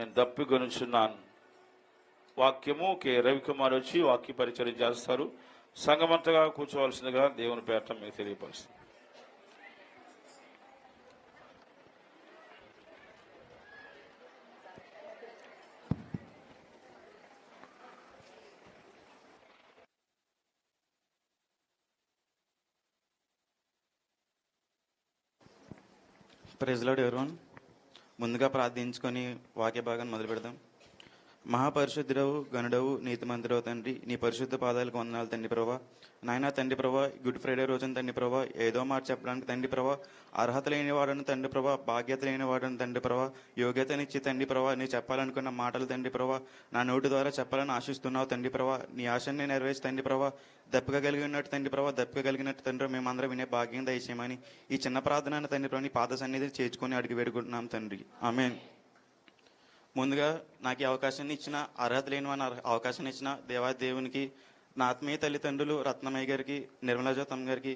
నేను దప్పికొనుచున్నాను. వాక్యము కే రవికుమార్ వచ్చి వాక్య పరిచయం చేస్తారు. సంఘమంతగా కూర్చోవలసిందిగా దేవుని పేట మీకు తెలియపరుస్తుంది. Praise lord everyone. ముందుగా ప్రార్థించుకొని వాక్య భాగాన్ని మొదలు పెడదాం. మహాపరిశుద్ధుడవు, గనుడవు, నీతిమంతుడవు తండ్రి, నీ పరిశుద్ధ పాదాలకు వందనాలు తండ్రి ప్రభా. నాయన తండ్రి ప్రభా, గుడ్ ఫ్రైడే రోజున తండ్రి ప్రభా, ఏదో మాట చెప్పడానికి తండ్రి ప్రభా, అర్హత లేని వాడని తండ్రి ప్రభా, బాధ్యత లేని వాడని తండ్రి ప్రభా, యోగ్యతనిచ్చి తండ్రి ప్రభా, నీ చెప్పాలనుకున్న మాటలు తండ్రి ప్రభా, నా నోటి ద్వారా చెప్పాలని ఆశిస్తున్నావు తండ్రి ప్రభా. నీ ఆశని నెరవేర్చి తండ్రి ప్రభా, దప్పిక కలిగినట్టు తండ్రి ప్రభా, దప్పిక కలిగినట్టు తండ్రి మేమందరం వినే భాగ్యం దయచేయమని ఈ చిన్న ప్రార్థన తండ్రి ప్రభా, నీ పాద సన్నిధిని చేర్చుకొని అడిగి వేడుకుంటున్నాం తండ్రి. ఆమేన్. ముందుగా నాకు ఈ అవకాశాన్ని ఇచ్చిన, అర్హత లేని వాని అవకాశాన్ని ఇచ్చిన దేవాదేవునికి, నా ఆత్మీయ తల్లిదండ్రులు రత్నమయ్య గారికి, నిర్మలాజ్యోతమ్మ గారికి,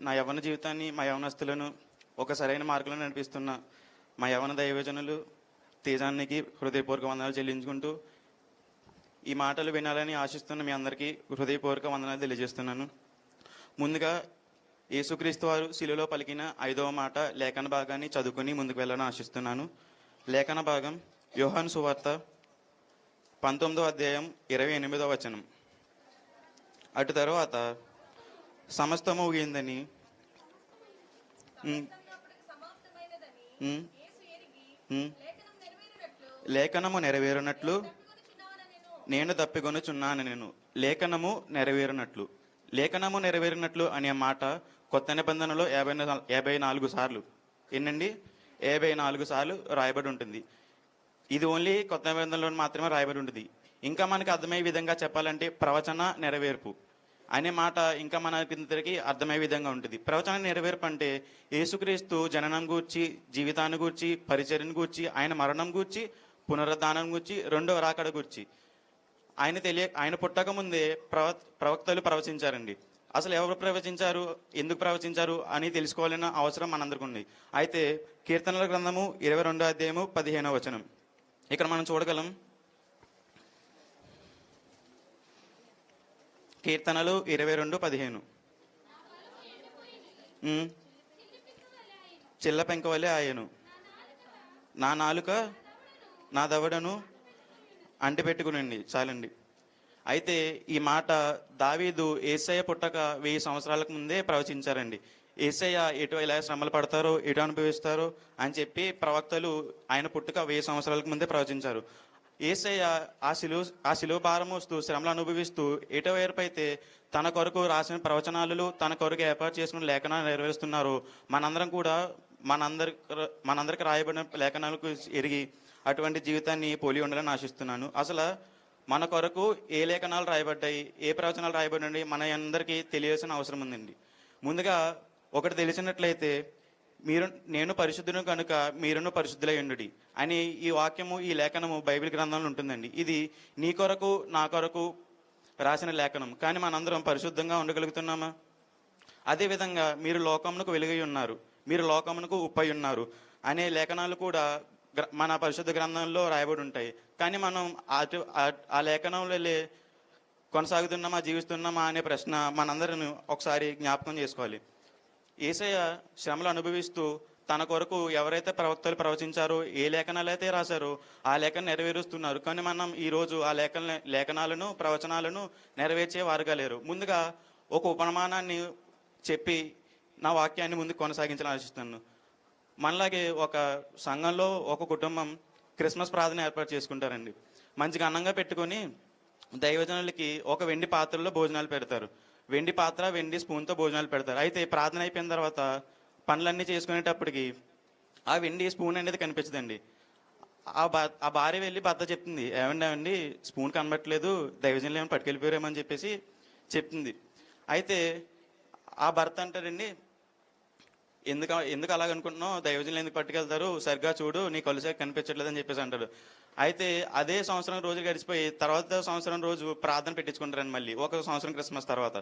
నా యవ్వన జీవితాన్ని, మా యవనస్తులను ఒక సరైన మార్గంలో నడిపిస్తున్న మా యవన దైవజనులు తేజానికి హృదయపూర్వక వందనాలు చెల్లించుకుంటూ ఈ మాటలు వినాలని ఆశిస్తున్న మీ అందరికీ హృదయపూర్వక వందనాలు తెలియజేస్తున్నాను. ముందుగా యేసుక్రీస్తు వారు శిలువలో పలికిన 5వ మాట లేఖన భాగాన్ని చదువుకుని ముందుకు వెళ్ళాలని ఆశిస్తున్నాను. లేఖన భాగం యోహాను సువార్త 19వ అధ్యాయం 28వ వచనం. అటు తర్వాత సమస్తము ఊగిందని లేఖనము నెరవేరునట్లు నేను తప్పికొనుచున్నాను. లేఖనము నెరవేరునట్లు, లేఖనము నెరవేరినట్లు అనే మాట కొత్త నిబంధనలో 54 సార్లు, ఎన్నండి 54 సార్లు రాయబడి ఉంటుంది. ఇది ఓన్లీ కొత్త నిబంధనలో మాత్రమే రాయబడి ఉంటుంది. ఇంకా మనకి అర్థమయ్యే విధంగా చెప్పాలంటే ప్రవచన నెరవేర్పు అనే మాట ఇంకా మనకి అర్థమయ్యే విధంగా ఉంటుంది. ప్రవచన నెరవేర్పు అంటే యేసుక్రీస్తు జననం గూర్చి, జీవితాన్ని గూర్చి, పరిచర్యను గూర్చి, ఆయన మరణం గూర్చి, పునరుద్ధానం గూర్చి, రెండవ రాకడ గూర్చి ఆయన పుట్టక ముందే ప్రవక్తలు ప్రవచించారండి. అసలు ఎవరు ప్రవచించారు, ఎందుకు ప్రవచించారు అని తెలుసుకోవాలన్న అవసరం మనందరికీ ఉంది. అయితే కీర్తనల గ్రంథము 22వ అధ్యాయము 15వ వచనం ఇక్కడ మనం చూడగలం. కీర్తనలు 22:15. చిల్ల పెంక వలె ఆయను, నా నాలుక నా దవడను అంటిపెట్టుకునండి. చాలండి. అయితే ఈ మాట దావీదు యేసయ్య పుట్టక 1000 సంవత్సరాలకు ముందే ప్రవచించారండి. యేసయ్య ఎలా శ్రమలు పడతారో, ఎటు అనుభవిస్తారో అని చెప్పి ప్రవక్తలు ఆయన పుట్టుక 1000 సంవత్సరాలకు ముందే ప్రవచించారు. యేసయ్య ఆ శిలువ భారం మోస్తూ శ్రమలు అనుభవిస్తూ ఎటువైపు అయితే తన కొరకు రాసిన ప్రవచనాలు, తన కొరకు ఏర్పాటు చేసుకున్న లేఖనాలు నెరవేరుస్తున్నారు. మనందరం కూడా మనందరికి రాయబడిన లేఖనాలకు ఎరిగి అటువంటి జీవితాన్ని పోలి ఉండాలని ఆశిస్తున్నాను. అసలు మన కొరకు ఏ లేఖనాలు రాయబడ్డాయి, ఏ ప్రవచనాలు రాయబడ్డాయి మన అందరికీ తెలియాల్సిన అవసరం ఉందండి. ముందుగా ఒకటి తెలిసినట్లయితే, నేను పరిశుద్ధును కనుక మీరును పరిశుద్ధులై ఉండుడి అని ఈ వాక్యము, ఈ లేఖనము బైబిల్ గ్రంథంలో ఉంటుందండి. ఇది నీ కొరకు నా కొరకు రాసిన లేఖనం. కానీ మనందరం పరిశుద్ధంగా ఉండగలుగుతున్నామా? అదేవిధంగా మీరు లోకమునకు వెలుగై ఉన్నారు, మీరు లోకమునకు ఉప్పై ఉన్నారు అనే లేఖనాలు కూడా మన పరిశుద్ధ గ్రంథంలో రాయబడి ఉంటాయి. కానీ మనం ఆ లేఖనంలో కొనసాగుతున్నామా, జీవిస్తున్నామా అనే ప్రశ్న మనందరిని ఒకసారి జ్ఞాపకం చేసుకోవాలి. యేసయ్య శ్రమలు అనుభవిస్తూ తన కొరకు ఎవరైతే ప్రవక్తలు ప్రవచించారో, ఏ లేఖనాలు అయితే రాశారో ఆ లేఖను నెరవేరుస్తున్నారు. కానీ మనం ఈరోజు ఆ లేఖనాలను, ప్రవచనాలను నెరవేర్చే వారుగా లేరు. ముందుగా ఒక ఉపమానాన్ని చెప్పి నా వాక్యాన్ని ముందుకు కొనసాగించాలని ఆశిస్తున్నాను. మనలాగే ఒక సంఘంలో ఒక కుటుంబం క్రిస్మస్ ప్రార్థన ఏర్పాటు చేసుకుంటారండి. మంచిగా అన్నంగా పెట్టుకొని దైవజనులకి ఒక వెండి పాత్రలో భోజనాలు పెడతారు. వెండి పాత్ర, వెండి స్పూన్తో భోజనాలు పెడతారు. అయితే ప్రార్థన అయిపోయిన తర్వాత పనులన్నీ చేసుకునేటప్పటికి ఆ వెండి స్పూన్ అనేది కనిపించదండి. ఆ భార్య వెళ్ళి భర్త చెప్తుంది, ఏమండి స్పూన్ కనబట్టలేదు, దైవజనులు ఏమైనా పట్టుకెళ్ళిపోయారేమని చెప్పేసి చెప్తుంది. అయితే ఆ భర్త అంటారండి, ఎందుకు అలాగ అనుకుంటున్నావు, దైవజనులు ఎందుకు పట్టుకెళ్తారు, సరిగ్గా చూడు, నీ కొలుసే కనిపించట్లేదు అని చెప్పేసి అంటాడు. అయితే అదే సంవత్సరం రోజు గడిచిపోయి తర్వాత సంవత్సరం రోజు ప్రార్థన పెట్టించుకుంటారండి. మళ్ళీ ఒక సంవత్సరం క్రిస్మస్ తర్వాత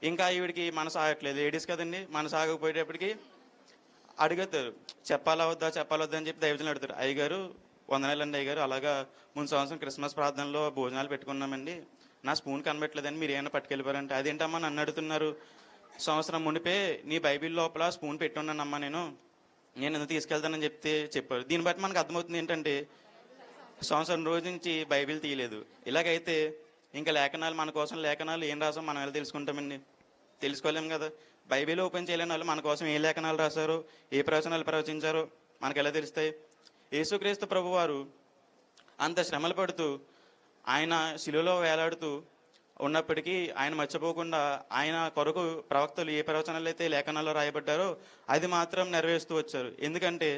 ఇంకా ఈవిడికి మనసు ఆగట్లేదు, లేడీస్ కదండి, మనసు ఆగకపోయేటప్పటికి అడుగుతారు, చెప్పాలా వద్దా అని చెప్పి దైవజనులు అడుగుతారు, అయ్యగారు వందనాలండి అయ్య గారు. అలాగా ముందు సంవత్సరం క్రిస్మస్ ప్రార్థనలో భోజనాలు పెట్టుకున్నామండి, నా స్పూన్ కనబెట్టలేదని మీరు ఏమైనా పట్టుకెళ్ళిపోయారంటే, అదేంటమ్మా నన్ను అడుగుతున్నారు, సంవత్సరం మునిపే నీ బైబిల్ లోపల స్పూన్ పెట్టున్నానమ్మా నేను ఎందుకు తీసుకెళ్తానని చెప్పారు. దీన్ని బట్టి మనకు అర్థమవుతుంది ఏంటంటే సంవత్సరం రోజు నుంచి బైబిల్ తీయలేదు. ఇలాగైతే ఇంకా లేఖనాలు, మన కోసం లేఖనాలు ఏం రాసాం మనం ఎలా తెలుసుకుంటామండి? తెలుసుకోలేము కదా. బైబిల్ ఓపెన్ చేయలేని వాళ్ళు మన కోసం ఏ లేఖనాలు రాశారో, ఏ ప్రవచనాలు ప్రవచించారో మనకు ఎలా తెలుస్తాయి? యేసుక్రీస్తు ప్రభువారు అంత శ్రమలు పడుతూ ఆయన శిలువలో వేలాడుతూ ఉన్నప్పటికీ ఆయన మర్చిపోకుండా ఆయన కొరకు ప్రవక్తలు ఏ ప్రవచనాలు అయితే లేఖనాల్లో రాయబడ్డారో అది మాత్రం నెరవేరుస్తూ వచ్చారు. ఎందుకంటే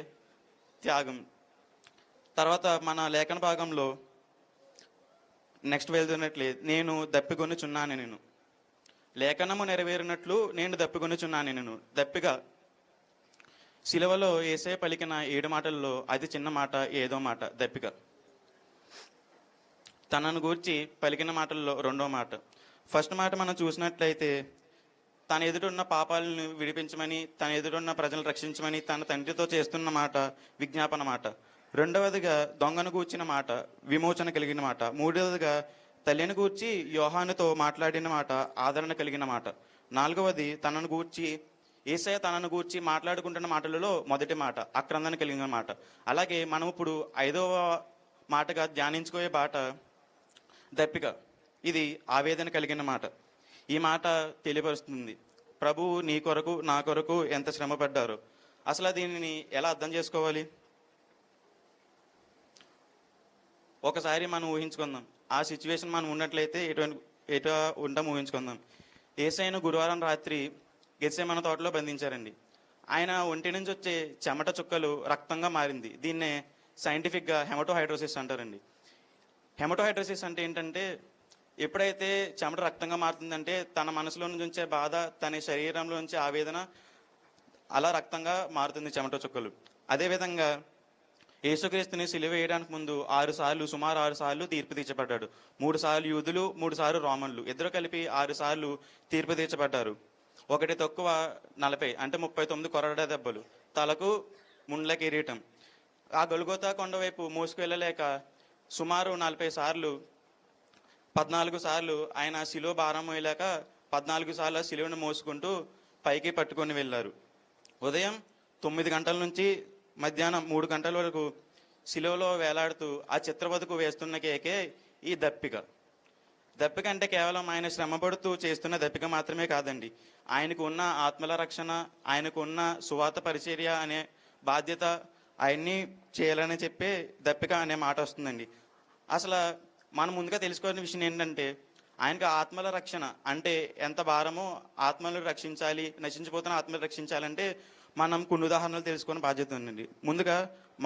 త్యాగం. తర్వాత మన లేఖన భాగంలో నెక్స్ట్ వెళ్తున్నట్లే, నేను దప్పికొనుచున్నాను, నేను లేఖనము నెరవేరినట్లు నేను దప్పికొనుచున్నాను. నేను దప్పిగా శిలువలో యేసయ్య పలికిన 7 మాటల్లో అతి చిన్న మాట ఏదో మాట దప్పిక. తనను గూర్చి పలికిన మాటల్లో 2వ మాట. ఫస్ట్ మాట మనం చూసినట్లయితే తన ఎదురున్న పాపాలను విడిపించమని, తన ఎదురున్న ప్రజలను రక్షించమని తన తండ్రితో చేస్తున్న మాట విజ్ఞాపన మాట. 2వదిగా దొంగను గూర్చిన మాట విమోచన కలిగిన మాట. 3వదిగా తల్లిని గూర్చి యోహానుతో మాట్లాడిన మాట ఆదరణ కలిగిన మాట. 4వది తనను గూర్చి యేసయ్య తనను గూర్చి మాట్లాడుకుంటున్న మాటలలో మొదటి మాట ఆక్రందన కలిగిన మాట. అలాగే మనం ఇప్పుడు 5వ మాటగా ధ్యానించుకోయే మాట దప్పిక. ఇది ఆవేదన కలిగిన మాట. ఈ మాట తెలియపరుస్తుంది ప్రభువు నీ కొరకు నా కొరకు ఎంత శ్రమ పడ్డారో. అసలు దీనిని ఎలా అర్థం చేసుకోవాలి? ఒకసారి మనం ఊహించుకుందాం, ఆ సిచ్యువేషన్ మనం ఉన్నట్లయితే ఎటు ఉంటాం ఊహించుకుందాం. యేసయ్యను గురువారం రాత్రి గెత్సేమనే తోటలో బంధించారండి. ఆయన ఒంటి నుంచి వచ్చే చెమట చుక్కలు రక్తంగా మారింది. దీన్నే సైంటిఫిక్గా హెమటోహైడ్రోసిస్ అంటారండి. హెమటోహైడ్రోసిస్ అంటే ఏంటంటే, ఎప్పుడైతే చెమట రక్తంగా మారుతుందంటే తన మనసులో నుంచి వచ్చే బాధ, తన శరీరంలో నుంచి ఆవేదన అలా రక్తంగా మారుతుంది చెమట చుక్కలు. అదేవిధంగా యేసుక్రీస్తుని సిలువ వేయడానికి ముందు సుమారు 6 సార్లు తీర్పు తీర్చబడ్డాడు. 3 సార్లు యూదులు, 3 సార్లు రోమన్లు, ఇద్దరు కలిపి 6 సార్లు తీర్పు తీర్చబడ్డారు. ఒకటి తక్కువ 40 అంటే 39 కొరడా దెబ్బలు, తలకు ముండ్ల కిరీటం. ఆ గొల్గోతా కొండ వైపు మోసుకు వెళ్ళలేక సుమారు 40 సార్లు 14 సార్లు ఆయన శిలువ భారం వేయలేక 14 సార్లు శిలువను మోసుకుంటూ పైకి పట్టుకొని వెళ్ళారు. ఉదయం 9 గంటల నుంచి మధ్యాహ్నం 3 గంటల వరకు శిలువలో వేలాడుతూ ఆ చిత్రవధకు వేస్తున్న కేకే ఈ దప్పిక. దప్పిక అంటే కేవలం ఆయన శ్రమపడుతూ చేస్తున్న దప్పిక మాత్రమే కాదండి. ఆయనకు ఉన్న ఆత్మల రక్షణ, ఆయనకు ఉన్న సువార్త పరిచర్య అనే బాధ్యత ఆయన్ని చేయాలని చెప్పే దప్పిక అనే మాట వస్తుందండి. అసలు మనం ముందుగా తెలుసుకోవాల్సిన విషయం ఏంటంటే, ఆయనకు ఆత్మల రక్షణ అంటే ఎంత భారమో, ఆత్మలను రక్షించాలి, నశించిపోతున్న ఆత్మలు రక్షించాలంటే మనం కొన్ని ఉదాహరణలు తెలుసుకునే బాధ్యత ఉందండి. ముందుగా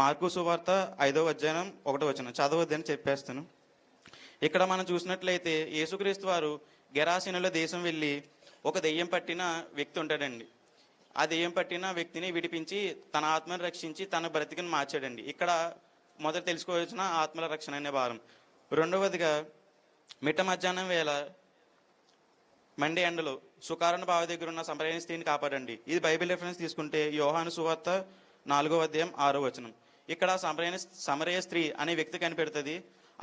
మార్కు సువార్త 5వ అధ్యాయం 1వ వచనం చదవద్దని చెప్పేస్తాను. ఇక్కడ మనం చూసినట్లయితే యేసుక్రీస్తు వారు గెరాసీనుల దేశం వెళ్ళి ఒక దెయ్యం పట్టిన వ్యక్తి ఉంటాడండి. ఆ దెయ్యం పట్టిన వ్యక్తిని విడిపించి తన ఆత్మను రక్షించి తన బ్రతికిని మార్చాడండి. ఇక్కడ మొదట తెలుసుకోవాల్సిన ఆత్మల రక్షణ అనే భారం. 2వదిగా మిట్ట మధ్యాహ్నం వేళ మండే ఎండలో సుకారణ బావి దగ్గర ఉన్న సమరయ స్త్రీని కాపాడండి. ఇది బైబిల్ రెఫరెన్స్ తీసుకుంటే యోహాను సువార్త 4వ అధ్యాయం 6వ వచనం. ఇక్కడ సమరయ స్త్రీ అనే వ్యక్తి కనిపెడుతుంది.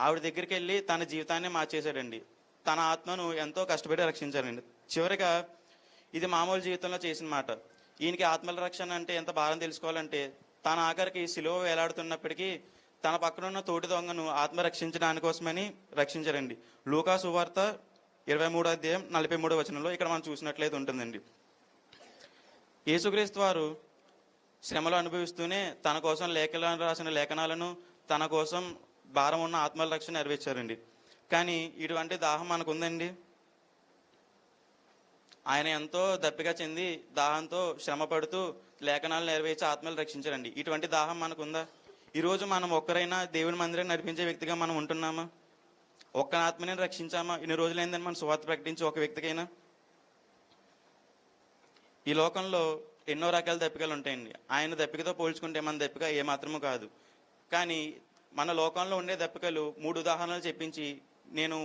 ఆవిడ దగ్గరికి వెళ్ళి తన జీవితాన్ని మార్చేశాడండి. తన ఆత్మను ఎంతో కష్టపడి రక్షించారండి. చివరిగా ఇది మామూలు జీవితంలో చేసిన మాట. ఈయనకి ఆత్మల రక్షణ అంటే ఎంత భారం తెలుసుకోవాలంటే, తన ఆఖరికి శిలువ వేలాడుతున్నప్పటికీ తన పక్కన ఉన్న తోటి దొంగను ఆత్మ రక్షించడానికి కోసమని రక్షించారండి. లూకా సువార్త 23వ అధ్యాయం 43వ వచనంలో ఇక్కడ మనం చూసినట్లయితే ఉంటుందండి. యేసుక్రీస్తు వారు శ్రమలు అనుభవిస్తూనే తన కోసం రాసిన లేఖనాలను, తన కోసం భారం ఉన్న ఆత్మల రక్షణ నెరవేర్చారండి. కానీ ఇటువంటి దాహం మనకు ఉందండి. ఆయన ఎంతో దప్పిక చెంది దాహంతో శ్రమ పడుతూ లేఖనాలు నెరవేర్చి ఆత్మలు రక్షించారండి. ఇటువంటి దాహం మనకు ఉందా? ఈరోజు మనం ఒక్కరైనా దేవుని మందిరాన్ని నడిపించే వ్యక్తిగా మనం ఉంటున్నామా? ఒక్క ఆత్మని రక్షించామా? ఇన్ని రోజులైందని మనం సువార్త ప్రకటించి ఒక వ్యక్తికైనా? ఈ లోకంలో ఎన్నో రకాల దప్పికలు ఉంటాయండి. ఆయన దప్పికతో పోల్చుకుంటే మన దప్పిక ఏమాత్రము కాదు. కానీ మన లోకంలో ఉండే దప్పికలు 3 ఉదాహరణలు చెప్పించి నేను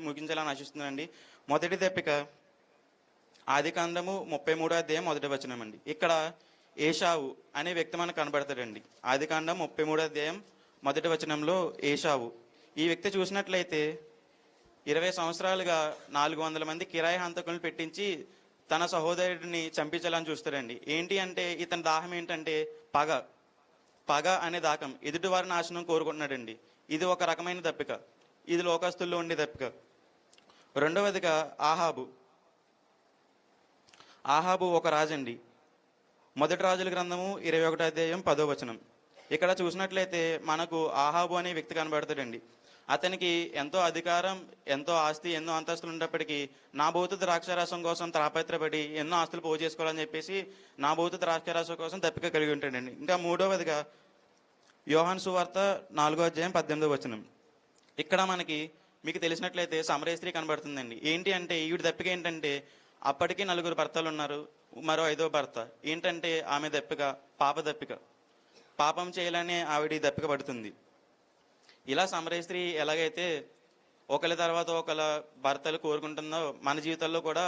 ముగించాలని ఆశిస్తున్నానండి. మొదటి దప్పిక ఆదికాండము 33వ అధ్యాయం 1వ వచనం అండి. ఇక్కడ ఏషావు అనే వ్యక్తి మనకు కనబడతాడండి. ఆదికాండం 33వ అధ్యాయం మొదటి వచనంలో ఏషావు. ఈ వ్యక్తి చూసినట్లయితే 20 సంవత్సరాలుగా 400 మంది కిరాయి హంతకులను పెట్టించి తన సహోదరుడిని చంపించాలని చూస్తాడండి. ఏంటి అంటే ఇతని దాహం ఏంటంటే పగ అనే దాహం, ఎదుటివారి నాశనం కోరుకుంటున్నాడండి. ఇది ఒక రకమైన దప్పిక, ఇది లోకస్తుల్లో ఉండే దప్పిక. రెండవదిగా ఆహాబు ఒక రాజండి. మొదటి రాజుల గ్రంథము 21వ అధ్యాయం 10వ వచనం. ఇక్కడ చూసినట్లయితే మనకు ఆహాబు అనే వ్యక్తి కనబడతాడండి. అతనికి ఎంతో అధికారం, ఎంతో ఆస్తి, ఎన్నో అంతస్తులు ఉన్నప్పటికీ నాబోతు ద్రాక్షారసం కోసం తాపత్రపడి ఎన్నో ఆస్తులు పోగు చేసుకోవాలని చెప్పేసి నాబోతు ద్రాక్షారసం కోసం దప్పిక కలిగి ఉంటాడండి. ఇంకా మూడవదిగా యోహాను సువార్త 4వ అధ్యాయం 18వ వచనం. ఇక్కడ మీకు తెలిసినట్లయితే సమరయ స్త్రీ కనబడుతుందండి. ఏంటి అంటే ఈవిడ దప్పిక ఏంటంటే అప్పటికి 4 భర్తలు ఉన్నారు, మరో 5వ భర్త. ఏంటంటే ఆమె దప్పిక పాపం చేయాలనే ఆవిడ దప్పిక పడుతుంది. ఇలా సమరయ స్త్రీ ఎలాగైతే ఒకరి తర్వాత ఒకళ్ళ భర్తలు కోరుకుంటుందో మన జీవితాల్లో కూడా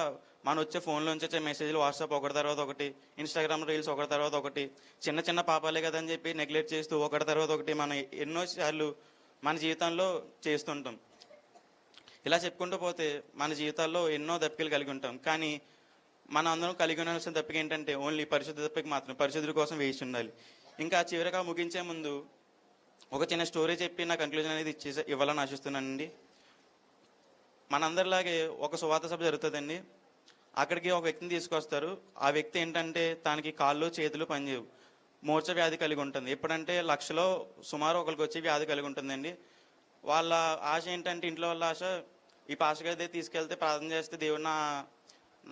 మనం వచ్చే ఫోన్లోంచి వచ్చే మెసేజ్లు, వాట్సాప్ ఒకటి తర్వాత ఒకటి, ఇన్స్టాగ్రామ్ రీల్స్ ఒకటి తర్వాత ఒకటి, చిన్న చిన్న పాపాలే కదని చెప్పి నెగ్లెక్ట్ చేస్తూ ఒకటి తర్వాత ఒకటి మనం ఎన్నోసార్లు మన జీవితంలో చేస్తుంటాం. ఇలా చెప్పుకుంటూ పోతే మన జీవితాల్లో ఎన్నో దప్పికలు కలిగి ఉంటాం. కానీ మనం అందరం కలిగి ఉండాల్సిన దప్పిక ఏంటంటే ఓన్లీ పరిశుద్ధ దప్పిక మాత్రం, పరిశుద్ధుల కోసం వేసి ఉండాలి. ఇంకా చివరిగా ముగించే ముందు ఒక చిన్న స్టోరీ చెప్పి నా కంక్లూజన్ అనేది ఇవ్వాలని ఆశిస్తున్నానండి. మనందరిలాగే ఒక సువార్త సభ జరుగుతుందండి. అక్కడికి ఒక వ్యక్తిని తీసుకొస్తారు. ఆ వ్యక్తి ఏంటంటే తనకి కాళ్ళు చేతులు పనిచేయవు, మూర్ఛ వ్యాధి కలిగి ఉంటుంది. ఎప్పుడంటే 1,00,000లో సుమారు ఒకరికి వచ్చి వ్యాధి కలిగి ఉంటుందండి. వాళ్ళ ఆశ ఏంటంటే, ఇంట్లో వాళ్ళ ఆశ, ఈ పాస్టర్ గారి తీసుకెళ్తే ప్రార్థన చేస్తే దేవుడు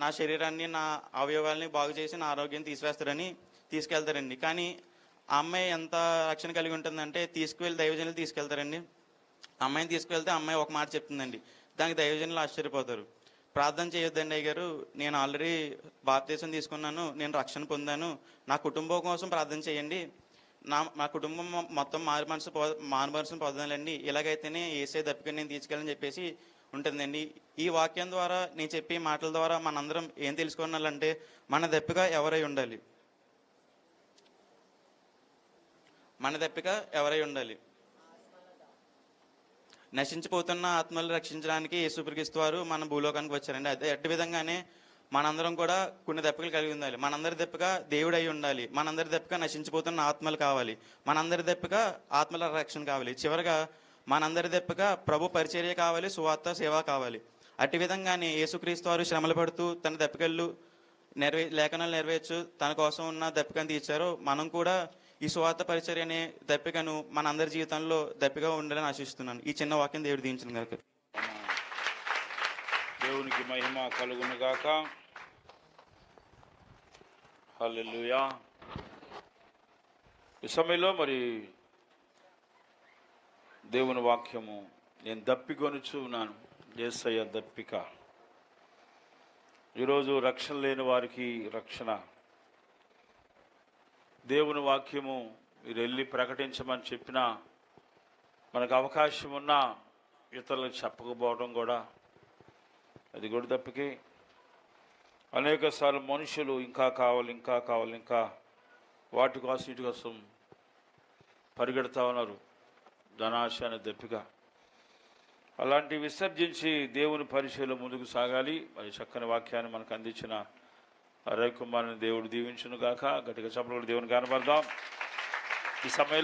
నా శరీరాన్ని, నా అవయవాల్ని బాగు చేసి నా ఆరోగ్యాన్ని తీసివేస్తారని తీసుకెళ్తారండి. కానీ ఆ అమ్మాయి ఎంత రక్షణ కలిగి ఉంటుందంటే తీసుకువెళ్ళి దైవజనులు తీసుకెళ్తారండి. అమ్మాయిని తీసుకువెళ్తే అమ్మాయి ఒక మాట చెప్తుందండి. దానికి దైవజనులు ఆశ్చర్యపోతారు. ప్రార్థన చేయొద్దండి అయ్యగారు, నేను ఆల్రెడీ బాప్తీసం తీసుకున్నాను, నేను రక్షణ పొందాను, నా కుటుంబం కోసం ప్రార్థన చేయండి, నా కుటుంబం మొత్తం మారు మనసును పొందాలండి, ఇలాగైతేనే ఏసే దప్పిక నేను తీసుకెళ్ళని చెప్పేసి ఉంటుందండి. ఈ వాక్యం ద్వారా, నేను చెప్పే మాటల ద్వారా మనందరం ఏం తెలుసుకోవాలంటే మన దప్పిక ఎవరై ఉండాలి, నశించిపోతున్న ఆత్మలు రక్షించడానికి యేసుక్రీస్తు వారు మన భూలోకానికి వచ్చారండి. అదే అట్టి విధంగానే మనందరం కూడా కొన్ని దప్పికలు కలిగి ఉండాలి. మనందరి దప్పిక దేవుడు అయి ఉండాలి. మనందరి దప్పిక నశించిపోతున్న ఆత్మలు కావాలి. మనందరి దప్పిక ఆత్మల రక్షణ కావాలి. చివరిగా మనందరి దప్పిక ప్రభు పరిచర్య కావాలి, సువార్త సేవ కావాలి. అట్టి విధంగానే యేసుక్రీస్తు వారు శ్రమలు పడుతూ తన దప్పికలు లేఖనాలు నెరవేర్చు తన కోసం ఉన్న దప్పికను తీర్చారు. మనం కూడా ఈ సువార్త పరిచర్య అనే దప్పికను మనందరి జీవితంలో దప్పిక ఉండాలని ఆశిస్తున్నాను. ఈ చిన్న వాక్యం దేవుడు దీవించిన గాక. దేవునికి మహిమ కలుగును గాక. హల్లెలూయా. ఈ సమయంలో మరి దేవుని వాక్యము, నేను దప్పికొనుచు ఉన్నాను, యేసయ్య దప్పిక. ఈరోజు రక్షణ లేని వారికి రక్షణ. దేవుని వాక్యము మీరు వెళ్ళి ప్రకటించమని చెప్పినా మనకు అవకాశం ఉన్నా ఇతరులకు చెప్పకపోవడం కూడా అది కూడా తప్పికే. అనేక సార్లు మనుషులు ఇంకా కావాలి వాటి కోసం వీటి కోసం పరిగెడతా ఉన్నారు, ధనాశ అనే దప్పిక. అలాంటి విసర్జించి దేవుని పరిచయంలో ముందుకు సాగాలి. మరి చక్కని వాక్యాన్ని మనకు అందించిన రవికుమార్ని దేవుడు దీవించును గాక. గట్టిగా చప్పట్లు దేవుని కనబడదాం ఈ సమయంలో.